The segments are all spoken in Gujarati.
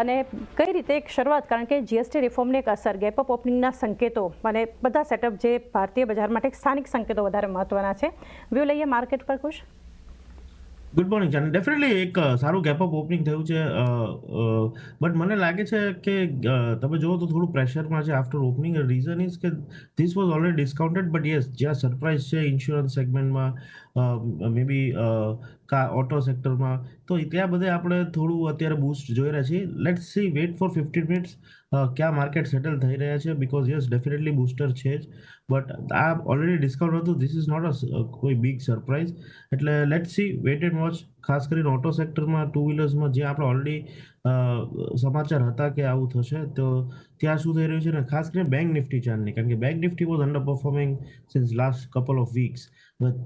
અને કઈ રીતે એક શરૂઆત, કારણ કે જીએસટી રિફોર્મની એક અસર, ગેપ અપ ઓપનિંગના સંકેતો અને બધા સેટઅપ જે ભારતીય બજાર માટે સ્થાનિક સંકેતો વધારે મહત્વના છે. વ્યૂ લઈએ માર્કેટ પર કુશ. ગુડ મોર્નિંગ જાન. ડેફિનેટલી એક સારું ગેપ અપ ઓપનિંગ થયું છે, બટ મને લાગે છે કે તમે જુઓ તો થોડું પ્રેશરમાં છે આફ્ટર ઓપનિંગ. રીઝન ઇઝ કે this was already discounted, but yes જ્યાં સરપ્રાઇઝ છે ઇન્સ્યોરન્સ સેગમેન્ટમાં, મે બી ઓટો સેક્ટરમાં, તો ત્યાં બધે આપણે થોડું અત્યારે બૂસ્ટ જોઈ રહ્યા છીએ. Let's see, wait for 15 minutes ક્યાં માર્કેટ સેટલ થઈ રહ્યા છે, બિકોઝ યસ ડેફિનેટલી બૂસ્ટર છે જ, બટ આ ઓલરેડી ડિસ્કાઉન્ટ હતું. ધીસ ઇઝ નોટ કોઈ બિગ સરપ્રાઇઝ. એટલે let's see, wait and watch. ખાસ કરીને ઓટો સેક્ટરમાં, ટુ વ્હીલર્સમાં, જે આપણે ઓલરેડી સમાચાર હતા કે આવું થશે, તો ત્યાં શું થઈ રહ્યું છે ને, ખાસ કરીને બેંક નિફ્ટી ચાર્ટની, કારણ કે bank Nifty was underperforming since last couple of weeks.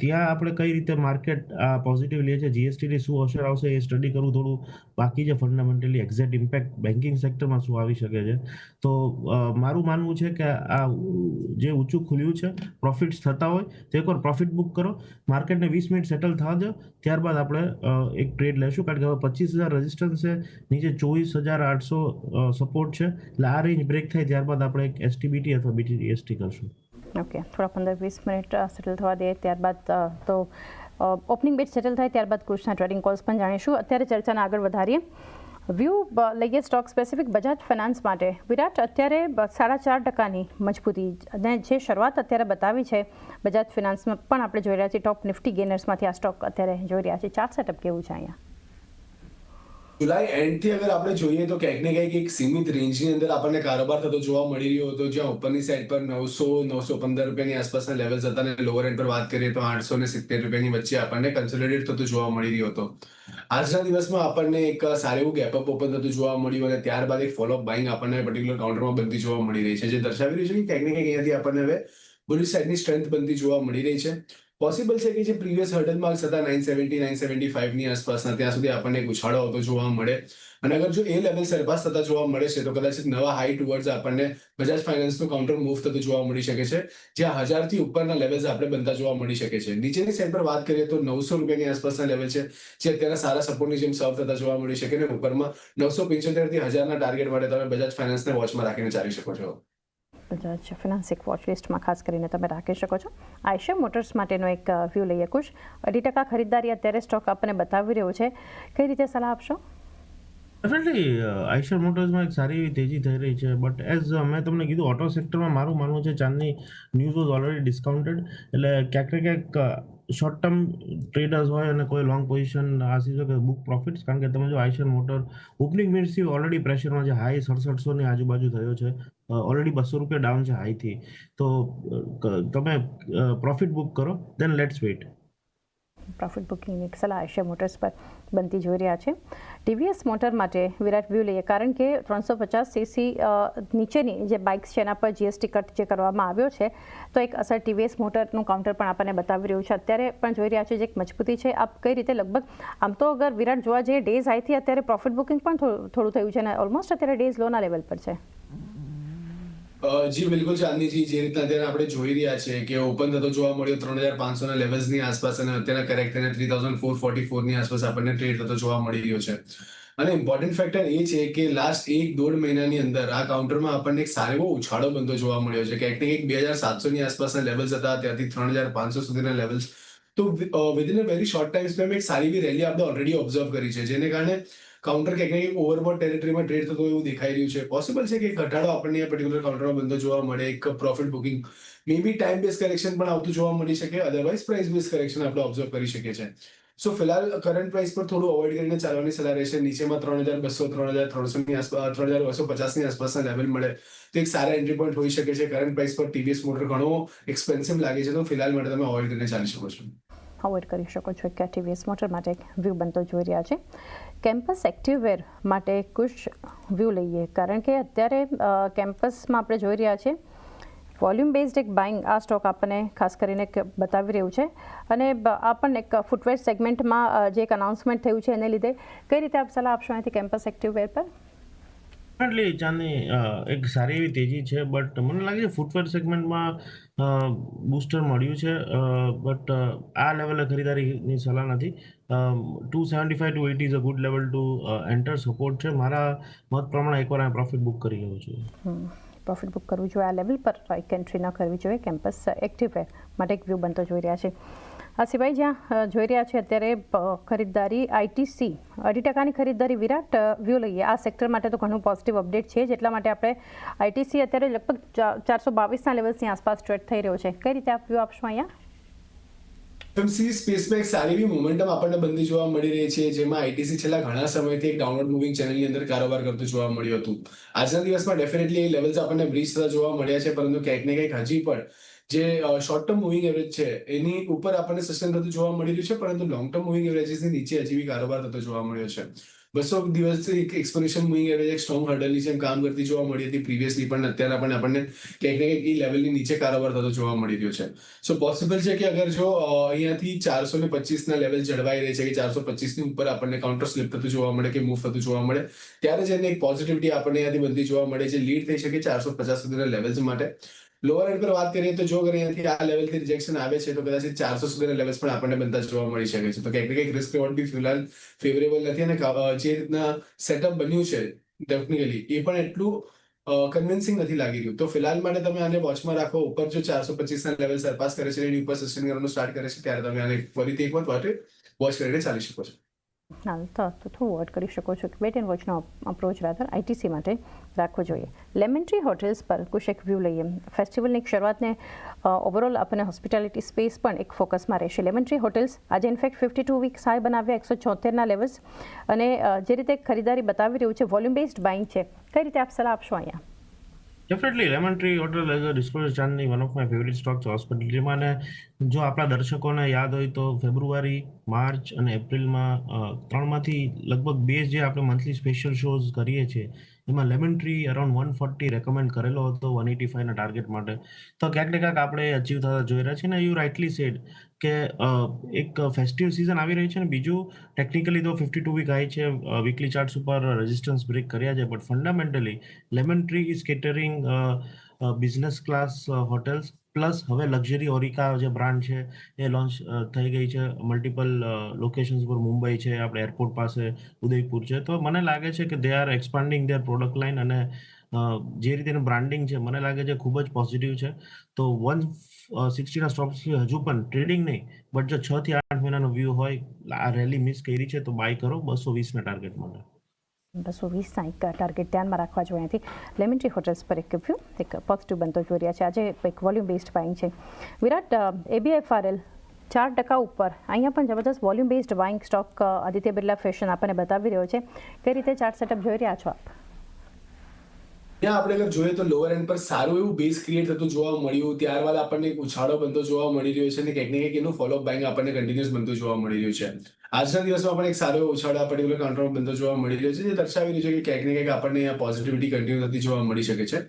ત્યાં આપણે કઈ રીતે માર્કેટ પોઝિટિવ લે છે, જીએસટીની શું અસર આવશે એ સ્ટડી કરવું થોડું બાકી છે. ફંડામેન્ટલી એક્ઝેક્ટ ઇમ્પેક્ટ બેન્કિંગ સેક્ટરમાં શું આવી શકે છે, તો મારું માનવું છે કે આ જે ઊંચું ખુલ્યું છે, પ્રોફિટ્સ થતા હોય તો એકવાર પ્રોફિટ બુક કરો, માર્કેટને 20 મિનિટ સેટલ થવા દો, ત્યારબાદ આપણે એક ટ્રેડ લેશું. કારણ કે હવે 25,000 રેઝિસ્ટન્સ છે, નીચે 24,800 સપોર્ટ છે. એટલે આ રેન્જ બ્રેક થાય ત્યારબાદ આપણે એક એસટીબીટી અથવા બીટીએસટી કરશું. ઓકે, થોડા 15-20 મિનિટ સેટલ થવા દે, ત્યારબાદ તો ઓપનિંગ બેચ સેટલ થાય ત્યારબાદ કુશના ટ્રેડિંગ કોલ્સ પણ જાણીશું. અત્યારે ચર્ચાને આગળ વધારીએ. વ્યૂ લઈએ સ્ટોક સ્પેસિફિક. બજાજ ફાઇનાન્સ માટે વિરાટ અત્યારે 4.5% મજબૂતી અને જે શરૂઆત અત્યારે બતાવી છે બજાજ ફાઇનાન્સમાં, પણ આપણે જોઈ રહ્યા છીએ ટોપ નિફ્ટી ગેનર્સમાંથી આ સ્ટોક અત્યારે જોઈ રહ્યા છીએ. ચાર્ટ સેટઅપ કેવું છે અહીંયા? જુલાઈ એન્ડથી અગર આપણે જોઈએ તો ક્યાંક ને ક્યાંક એક સીમિત રેન્જની અંદર આપણને કારોબાર થતો જોવા મળી રહ્યો હતો, જ્યાં ઉપરની સાઈડ પર 900-915 રૂપિયાની આસપાસના લેવલ્સ હતા અને લોઅર એન્ડ પર વાત કરીએ તો 870 રૂપિયાની વચ્ચે આપણને કન્સોલિડેટ થતું જોવા મળી રહ્યો હતો. આજના દિવસમાં આપણને એક સારું એવું ગેપ અપ ઓપન થતું જોવા મળ્યું અને ત્યારબાદ એક ફોલોઅપ બાઇંગ આપણને પર્ટિક્યુલર કાઉન્ટરમાં બનતી જોવા મળી રહી છે, જે દર્શાવી રહ્યું છે કે ક્યાંક ને ક્યાંક અહીંયાથી આપણને હવે બુલિશ સાઇડની સ્ટ્રેન્થ બનતી જોવા મળી રહી છે. પોસિબલ છે કે જે પ્રીવિયસ હર્ડલ માર્ક્સ હતા 970-975 ની આસપાસના, ત્યાં સુધી આપણને એક ઉછાળો આવતો જોવા મળે, અને અગર જો એ લેવલ સરપાસ થતા જોવા મળે છે તો કદાચ નવા હાઈ ટુવર્ડ્સ આપણને બજાજ ફાઇનાન્સનું કાઉન્ટર મૂવ થતું જોવા મળી શકે છે, જ્યાં 1000 થી ઉપરના લેવલ્સ આપણે બનતા જોવા મળી શકે છે. નીચેની સાઈડ પર વાત કરીએ તો 900 રૂપિયાની આસપાસના લેવલ છે, જે અત્યારે સારા સપોર્ટની જેમ સર્વ થતા જોવા મળી શકે, અને ઉપરમાં 975 થી 1000ના ટાર્ગેટ માટે તમે બજાજ ફાઇનાન્સને વોચમાં રાખીને ચાલી શકો છો. બજાજ ફાઇનાન્સ એક વોચ લિસ્ટમાં ખાસ કરીને તમે રાખી શકો છો. આઈશર મોટર્સ માટેનો એક વ્યૂ લઈએ કુશ. 2% ખરીદદારી અત્યારે સ્ટોક આપણને બતાવી રહ્યો છે, કઈ રીતે સલાહ આપશો? ડેફિનેટલી આઈશર મોટર્સમાં એક સારી એવી તેજી થઈ રહી છે, બટ એઝ મેં તમને કીધું, ઓટો સેક્ટરમાં મારું માનવું છે ચાંદની ન્યૂઝ વોઝ ઓલરેડી ડિસ્કાઉન્ટેડ. એટલે ક્યાંક ને ક્યાંક શોર્ટ ટર્મ ટ્રેડર્સ હોય અને કોઈ લોંગ પોઝિશન આસી શકે બુક પ્રોફિટ્સ. કારણ કે તમે જો આઈશર મોટર ઓપનિંગ મિનિટ્સથી ઓલરેડી પ્રેશરમાં છે, હાઈ 6700ની આજુબાજુ થયો છે, ઓલરેડી 200 રૂપિયા ડાઉન છે હાઈથી. તો તમે પ્રોફિટ બુક કરો, દેન લેટ્સ વેઇટ. પ્રોફિટ બુકિંગની એક સલાહ આઈશર મોટર્સ પર બનતી જોઈ રહ્યા છે. ટીવીએસ મોટર માટે વિરાટ વ્યૂ લઈએ, કારણ કે 350 સીસી નીચેની જે બાઇક્સ છે એના પર જીએસટી કટ જે કરવામાં આવ્યો છે, તો એક અસર ટીવીએસ મોટરનું કાઉન્ટર પણ આપણને બતાવી રહ્યું છે. અત્યારે પણ જોઈ રહ્યા છે જે એક મજબૂતી છે. આપ કઈ રીતે, લગભગ આમ તો અગર વિરાટ જોવા જઈએ ડેઝ હાઈથી અત્યારે પ્રોફિટ બુકિંગ પણ થોડું થયું છે અને ઓલમોસ્ટ અત્યારે ડેઝ લોના લેવલ પર છે. જી બિલકુલ ચાંદનીજી, જે રીતના અત્યારે આપણે જોઈ રહ્યા છે કે ઓપન થતો જોવા મળ્યો 3500ના લેવલ્સની આસપાસ, અને અત્યારે કરેક્ટ થઈને 3444ની આસપાસ આપણને ટ્રેડ થતો જોવા મળી રહ્યો છે. અને ઇમ્પોર્ટન્ટ ફેક્ટર એ છે કે લાસ્ટ 1-1.5 મહિનાની અંદર આ કાઉન્ટરમાં આપણને એક સારો એવો ઉછાળો બનતો જોવા મળ્યો છે. ક્યાંક ને ક્યાંક 2700ની આસપાસના લેવલ્સ હતા, ત્યાંથી 3500 સુધીના લેવલ્સ. તો within a very short time spam એક સારી એવી રેલી આપણે ઓલરેડી ઓબ્ઝર્વ કરી છે, જેને કારણે કાઉન્ટર ક્યાંક ને ક્યાંક ઓવરબોટ ટેરિટરીમાં ટ્રેડ થતો એવું દેખાઈ રહ્યું છે. પોસિબલ છે કે ઘટાડો આપણને આ પર્ટિક્યુલર કાઉન્ટરમાં બનતો જોવા મળે, એક પ્રોફિટ બુકિંગ, મે બી ટાઈમ બેઝ કરેક્શન પણ આવતું જોવા મળી શકે, અધરવાઇઝ પ્રાઇસ બેઝ કરેક્શન આપણે ઓબ્ઝર્વ કરી શકીએ છીએ. સો ફિલહાલ કરંટ પ્રાઇસ પર થોડું અવોઇડ કરીને ચાલવાની સલાહ રહેશે. નીચેમાં 3200-3300ની આસપાસ, 3250ની આસપાસના લેવલ મળે તો એક સારા એન્ટ્રી પોઈન્ટ હોઈ શકે છે. કરંટ પ્રાઇસ પર ટીવીએસ મોટર ઘણો એક્સપેન્સિવ લાગે છે, તો ફિલહાલ માટે તમે અવોઇડ કરીને ચાલી શકો છો. અવોઇડ કરી શકો છો કે ટીવીએસ મોટર માટે એક વ્યૂ બનતો જોઈ રહ્યા છે. કેમ્પસ એક્ટિવવેર માટે કુશ વ્યૂ લઈએ, કારણ કે અત્યારે કેમ્પસમાં આપણે જોઈ રહ્યા છીએ વોલ્યુમ બેઝડ એક બાઇંગ આ સ્ટોક આપણને ખાસ કરીને બતાવી રહ્યું છે, અને આ પણ એક ફૂટવેર સેગમેન્ટમાં જે એક અનાઉન્સમેન્ટ થયું છે એને લીધે કઈ રીતે આપ સલાહ આપશો અહીંથી કેમ્પસ એક્ટિવવેર પર? ડેફિનેટલી ચાંદની એક સારી એવી તેજી છે, બટ મને લાગે છે ફૂટવેર સેગમેન્ટમાં બૂસ્ટર મળ્યું છે, બટ આ લેવલે ખરીદારીની સલાહ નથી. 275 to 80 is a good level two enter. Support છે મારા મત પ્રમાણે. એકવાર આ પ્રોફિટ બુક કરી લેવું જોઈએ. પ્રોફિટ બુક કરવું જોઈએ. આ લેવલ પર એક એન્ટ્રી ન કરવી જોઈએ. કેમ્પસ એક્ટિવ માટે એક વ્યૂ બનતો જોઈ રહ્યા છે. આ સિવાય જ્યાં જોઈ રહ્યા છે અત્યારે ખરીદદારી આઈટીસી 2.5% ખરીદદારી. વિરાટ, વ્યૂ લઈએ. આ સેક્ટર માટે તો ઘણું પોઝિટિવ અપડેટ છે, જેટલા માટે આપણે આઈટીસી અત્યારે લગભગ 422ના લેવલ્સની આસપાસ ટ્રેડ થઈ રહ્યો છે. કઈ રીતે આપ વ્યૂ આપશો અહીંયા? એફએમસીજી સ્પેસમાં એક સારી એવી મોમેન્ટમ આપણને બનતી જોવા મળી રહી છે, જેમાં આઈટીસી છેલ્લા ઘણા સમયથી એક ડાઉનવર્ડ મૂવિંગ ચેનલની અંદર કારોબાર કરતું જોવા મળ્યું હતું. આજના દિવસમાં ડેફિનેટલી એ લેવલ્સ આપણને બ્રીચ થતા જોવા મળ્યા છે, પરંતુ ક્યાંક ને ક્યાંક હજી પણ જે શોર્ટ ટર્મ મૂવિંગ એવરેજ છે એની ઉપર આપણને સસ્ટેન થતું જોવા મળી રહ્યું છે, પરંતુ લોંગ ટર્મ મૂવિંગ એવરેજીસની નીચે હજી બી કારોબાર થતો જોવા મળ્યો છે. 200 દિવસથી એક એક્સપોનેન્શિયલ મૂવિંગ એવરેજ એક સ્ટ્રોંગ હર્ડલની જેમ કામ કરતી જોવા મળી હતી પ્રીવિયસલી, પણ અત્યારે પણ આપણને ક્યાંક ને ક્યાંક એ લેવલની નીચે કારોબાર થતો જોવા મળી રહ્યો છે. સો પોસિબલ છે કે અગર જો અહીંયાથી 425ના લેવલ જળવાઈ રહે છે કે 425ની ઉપર આપણને કાઉન્ટર સ્લિપ થતું જોવા મળે કે મૂવ થતું જોવા મળે, ત્યારે જ એને એક પોઝિટિવિટી આપણને અહીંયાથી બનતી જોવા મળે છે. લીડ થઈ શકે 450 સુધીના લેવલ્સ માટે. લોઅર એન્ડ પર વાત કરીએ તો જો અગર અહીંયાથી આ લેવલથી રિજેક્શન આવે છે તો કદાચ 400 સુધીના લેવલ્સ પણ આપણને બનતા જોવા મળી શકે છે. તો ક્યાંક ને ક્યાંક રિસ્ક રિવોર્ડ બી ફિલહાલ ફેવરેબલ નથી, અને જે રીતના સેટઅપ બન્યું છે ટેકનિકલી એ પણ એટલું કન્વિન્સિંગ નથી લાગી રહ્યું. તો ફિલહાલ માટે તમે આને વોચમાં રાખો. ઉપર જો 425ના લેવલ સરપાસ કરે છે, એની ઉપર સસ્ટેન કરવાનું સ્ટાર્ટ કરે છે, ત્યારે તમે આને ફરીથી એક વખત વોચ કરીને ચાલી શકો છો. હા, તો થોડું વોટ કરી શકો છો. વેટ એન્ડ વોચનો અપ્રોચ રાધર આઈટીસી માટે રાખવો જોઈએ. લેમન ટ્રી હોટેલ્સ પર કુછ એક વ્યૂ લઈએ. ફેસ્ટિવલની એક શરૂઆતને ઓવરઓલ આપણને હોસ્પિટાલિટી સ્પેસ પણ એક ફોકસમાં રહેશે. લેમન ટ્રી હોટેલ્સ આજે ઇનફેક્ટ 52 વીક્સ હાઈ બનાવ્યા, 176ના લેવલ્સ, અને જે રીતે ખરીદારી બતાવી રહ્યું છે વોલ્યુમ બેઝડ બાઇંગ છે. કઈ રીતે આપ સલાહ આપશો અહીંયા? Definitely lemon tree hotel as a disclosure Chandni one of my favourite stock છે હોસ્પિટાલિટીમાં. અને જો આપણા દર્શકોને યાદ હોય તો ફેબ્રુઆરી, માર્ચ અને એપ્રિલમાં ત્રણમાંથી લગભગ 2 જે આપણે મંથલી સ્પેશિયલ શોઝ કરીએ છીએ, એમાં લેમન ટ્રી અરાઉન્ડ 140 રેકમેન્ડ કરેલો હતો 185ના ટાર્ગેટ માટે. તો ક્યાંક ને ક્યાંક આપણે અચીવ થતા જોઈ રહ્યા છીએ. ને યુ રાઇટલી સેડ કે એક ફેસ્ટિવ સિઝન આવી રહી છે, ને બીજું ટેકનિકલી તો 52 વીક હાઈ છે, વીકલી ચાર્ટ્સ ઉપર રેઝિસ્ટન્સ બ્રેક કર્યા છે, but fundamentally lemon tree is catering business class hotels, plus હવે લક્ઝરી ઓરિકા જે બ્રાન્ડ છે એ લોન્ચ થઈ ગઈ છે મલ્ટિપલ લોકેશન્સ પર. મુંબઈ છે, આપણે એરપોર્ટ પાસે ઉદયપુર છે. તો મને લાગે છે કે they are expanding their product line, અને જે રીતે એનું બ્રાન્ડિંગ છે મને લાગે છે ખૂબ જ પોઝિટિવ છે. તો 160ના સ્ટોક્સ હજુ પણ ટ્રેડિંગ નહીં, બટ જો 6 થી 8 મહિનાનો વ્યૂ હોય, આ રેલી મિસ કરી છે તો બાય કરો 220ના ટાર્ગેટ માટે. 220ના એક ટાર્ગેટ ધ્યાનમાં રાખવા જોઈએ. અહીંથી લેમન ટ્રી હોટેલ્સ પર એક વ્યૂ એક પોઝિટિવ બનતો જોઈ રહ્યા છે. આજે એક વોલ્યુમ બેઝડ બાઇંગ છે. વિરાટ, ABFRL 4% ઉપર, અહીંયા પણ જબરદસ્ત volume based buying stock Aditya Birla fashion આપણને બતાવી રહ્યો છે. કઈ રીતે ચાર્ટ સેટઅપ જોઈ રહ્યા છો આપ? ત્યાં આપણે અગર જોઈએ તો લોઅર એન્ડ પર સારું એવું બેઝ ક્રિએટ થતું જોવા મળ્યું, ત્યારબાદ આપણને એક ઉછાળો બનતો જોવા મળી રહ્યો છે, અને ક્યાંક ને ક્યાંક એનું ફોલોઅપ બાઇંગ આપણને કન્ટિન્યુઅસ બનતું જોવા મળી રહ્યું છે. આજના દિવસમાં પણ એક સારો એવો ઉછાળો પર્ટિક્યુલર કાઉન્ટરમાં બનતો જોવા મળી રહ્યો છે, જે દર્શાવી રહ્યું છે કે ક્યાંક ને ક્યાંક આપણને અહીંયા પોઝિટિવિટી કન્ટિન્યુ થતી જોવા મળી શકે છે.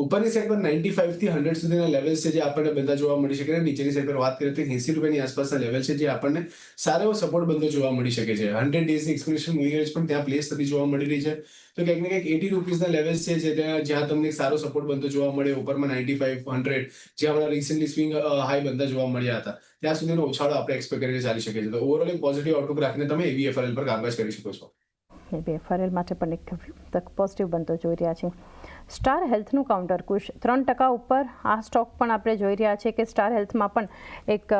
ઉપરની સાઈડ પર 95 થી 100 સુધીના લેવલ્સ છે જે આપણને બનતા જોવા મળી શકે છે. નીચેની સાઈડ પર વાત કરીએ તો 80 રૂપિયાની આસપાસના લેવલ છે જે આપણને સારો એવો સપોર્ટ બનતો જોવા મળી શકે છે. 100 ડેઝની એક્સપોનેન્શિયલ મૂવિંગ એવરેજ પણ ત્યાં પ્લેસ થતી જોવા મળી રહી છે. તો ક્યાંક ને ક્યાંક 80 રૂપીસના લેવલ્સ છે જે જ્યાં તમને એક સારો સપોર્ટ બનતો જોવા મળે. ઉપરમાં 95, 100 જે હમણાં રિસેન્ટલી સ્વિંગ હાઈ બનતા જોવા મળ્યા હતા, ત્યાં સુધીનો ઉછાળો આપણે એક્સપેક્ટ કરીને ચાલી શકે છે. તો ઓવરઓલ એક પોઝિટિવ આઉટલુક રાખીને તમે ABFRL પર કામકાજ કરી શકો છો. ABFRL માટે પણ એક પોઝિટિવ બનતો જોઈ રહ્યા છે. સ્ટાર હેલ્થનું કાઉન્ટર કુશ 3% ઉપર, આ સ્ટોક પણ આપણે જોઈ રહ્યા છીએ કે સ્ટાર હેલ્થમાં પણ એક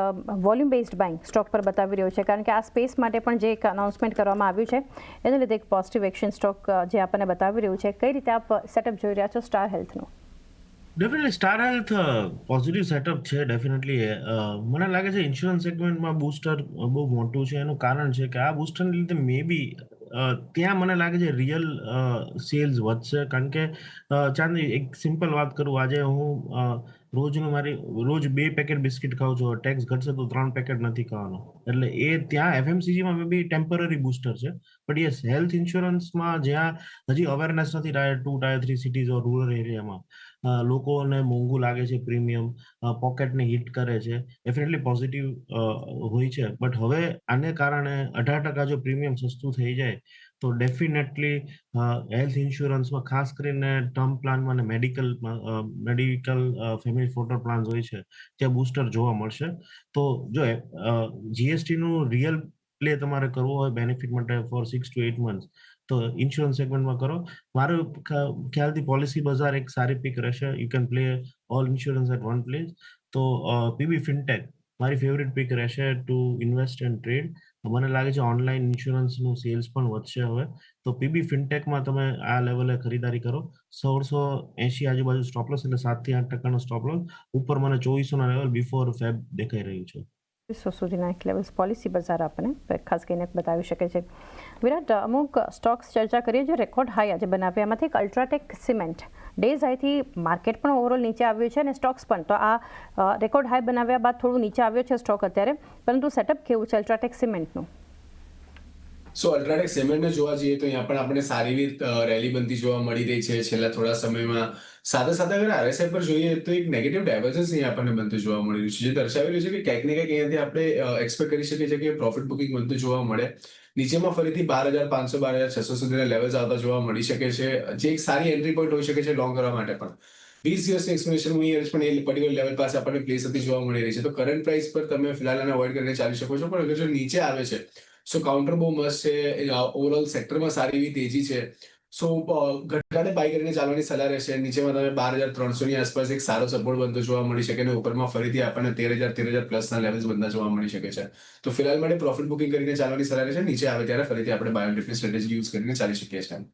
વોલ્યુમ બેઝડ બાઇંગ સ્ટોક પર બતાવી રહ્યો છે, કારણ કે આ સ્પેસ માટે પણ જે એક અનાઉન્સમેન્ટ કરવામાં આવ્યું છે એને લીધે એક પોઝિટિવ એક્શન સ્ટોક જે આપણને બતાવી રહ્યું છે. કઈ રીતે આપ સેટઅપ જોઈ રહ્યા છો સ્ટાર હેલ્થનું? Definitely Star Health positive setup છે. ડેફિનેટલી મને લાગે છે ઇન્સ્યોરન્સ સેગમેન્ટમાં બૂસ્ટર બહુ મોટું છે. એનું કારણ છે કે આ બૂસ્ટરને લીધે મે બી ત્યાં મને લાગે છે રિયલ સેલ્સ વધશે. કારણ કે ચાંદી, એક સિમ્પલ વાત કરું, આજે હું રોજ 2 પેકેટ બિસ્કિટ ખાઉં છું, ટેક્સ ઘટશે તો 3 પેકેટ નથી ખાવાનો. એટલે એ ત્યાં FMCGમાં મે બી ટેમ્પરરી બૂસ્ટર છે. બટ યસ, હેલ્થ ઇન્સ્યોરન્સમાં જ્યાં હજી અવેરનેસ નથી ટાયર 2, ટાયર 3 સિટીઝ ઓર રૂરલ એરિયામાં, લોકોને મોંઘું લાગે છે, પ્રીમિયમ પોકેટને હિટ કરે છે, ડેફિનેટલી પોઝિટિવ હોય છે. બટ હવે આને કારણે 18% જો પ્રીમિયમ સસ્તું થઈ જાય તો ડેફિનેટલી હેલ્થ ઇન્સ્યોરન્સમાં ખાસ કરીને ટર્મ પ્લાનમાં અને મેડિકલ ફેમિલી ફ્લોટર પ્લાન્સ હોય છે ત્યાં બૂસ્ટર જોવા મળશે. તો જો જીએસટીનું રિયલ પ્લે તમારે કરવો હોય બેનિફિટ માટે ફોર 6 to 8 months તો ઇન્સ્યોરન્સ સેગમેન્ટમાં કરો. મારું ખ્યાલથી પોલિસી બજાર એક સારી પિક રહેશે. You can play all insurance at one place. તો પીબી ફિનટેક મારી ફેવરેટ પિક રહેશે ટુ ઇન્વેસ્ટ એન્ડ ટ્રેડ. મને લાગે છે ઓનલાઈન ઇન્સ્યોરન્સનું સેલ્સ પણ વધશે હવે. તો પીબી ફિનટેકમાં તમે આ લેવલે ખરીદારી કરો. 1680 આજુબાજુ સ્ટોપ લોસ એટલે 7 થી 8% સ્ટોપ લોસ. ઉપર મને 2400 ના લેવલ બિફોર ફેબ દેખાઈ રહ્યું છે. 200 સુધીના એક લેવલ્સ પોલિસી બજાર આપણને ખાસ કરીને બતાવી શકે છે. વિરાટ, અમુક સ્ટોક્સ ચર્ચા કરીએ જે રેકોર્ડ હાઈ આજે બનાવ્યા, એમાંથી એક અલ્ટ્રાટેક સિમેન્ટ ડેઝ હાઈથી માર્કેટ પણ ઓવરઓલ નીચે આવ્યું છે અને સ્ટોક્સ પણ. તો આ રેકોર્ડ હાઈ બનાવ્યા બાદ થોડું નીચે આવ્યો છે સ્ટોક અત્યારે, પરંતુ સેટઅપ કેવું છે અલ્ટ્રાટેક સિમેન્ટનું? સો અલ્ટ્રાટેક સિમેન્ટને જોવા જઈએ તો અહીંયા પણ આપણે સારી એવી રેલી બનતી જોવા મળી રહી છે છેલ્લા થોડા સમયમાં. સાથે સાથે અગર આરએસઆઈ પર જોઈએ તો એક નેગેટિવ ડાયવર્જન્સ અહીંયા આપણને બનતું જોવા મળી રહ્યું છે, જે દર્શાવી રહ્યું છે કે ક્યાંક ને ક્યાંક અહીંયાથી આપણે એક્સપેક્ટ કરી શકીએ છીએ કે પ્રોફિટ બુકિંગ બનતું જોવા મળે. નીચેમાં ફરીથી 12,500 12,600 સુધીના લેવલ્સ આવતા જોવા મળી શકે છે, જે એક સારી એન્ટ્રી પોઈન્ટ હોઈ શકે છે લોંગ કરવા માટે પણ. 20 દિવસની એક્સપ્લેનેશન પણ એ પર્ટિક્યુલર લેવલ પાસે આપણને પ્લેસ થતી જોવા મળી રહી છે. તો કરંટ પ્રાઇસ પર તમે ફિલહાલ આને અવોઇડ કરીને ચાલી શકો છો, પણ અગર જો નીચે આવે છે સો કાઉન્ટર બહુ મસ્ત છે. ઓવરઓલ સેક્ટરમાં સારી એવી તેજી છે. સો ઘટાડે બાય કરીને ચાલવાની સલાહ રહેશે. નીચેમાં તમે 12,300 ની આસપાસ એક સારો સપોર્ટ બનતો જોવા મળી શકે અને ઉપરમાં ફરીથી આપણને 13,000 પ્લસના લેવલ્સ બનતા જોવા મળી શકે છે. તો ફિલહાલ માટે પ્રોફિટ બુકિંગ કરીને ચાલવાની સલાહ રહેશે. નીચે આવે ત્યારે ફરીથી આપણે બાય એન્ડ ડિપની સ્ટ્રેટેજી યુઝ કરીને ચાલી શકીએ છીએ.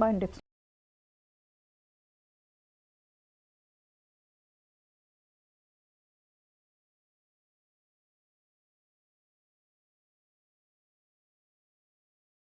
By and dips